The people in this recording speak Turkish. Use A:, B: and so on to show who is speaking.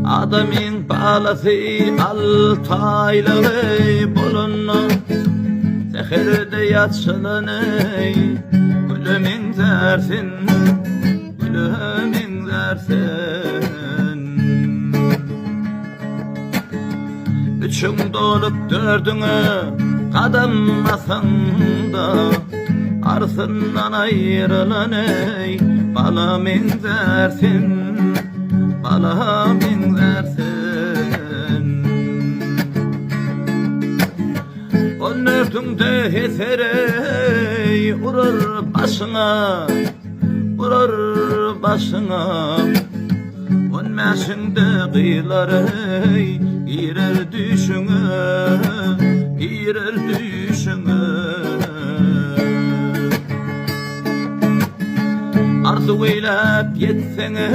A: Adamın balası altaylı bulunma, zehirde yatsılan gülümün dersin, gülümün dersin. Üçün dolup dördüne kadammasın da, arsından ayrılan balamın dersin, balamın dersin. On örtünde heserey urur başına, urur başına. On meşinde kıyılarey girer düşüne, girer düşüne. Arzu eylep yetsene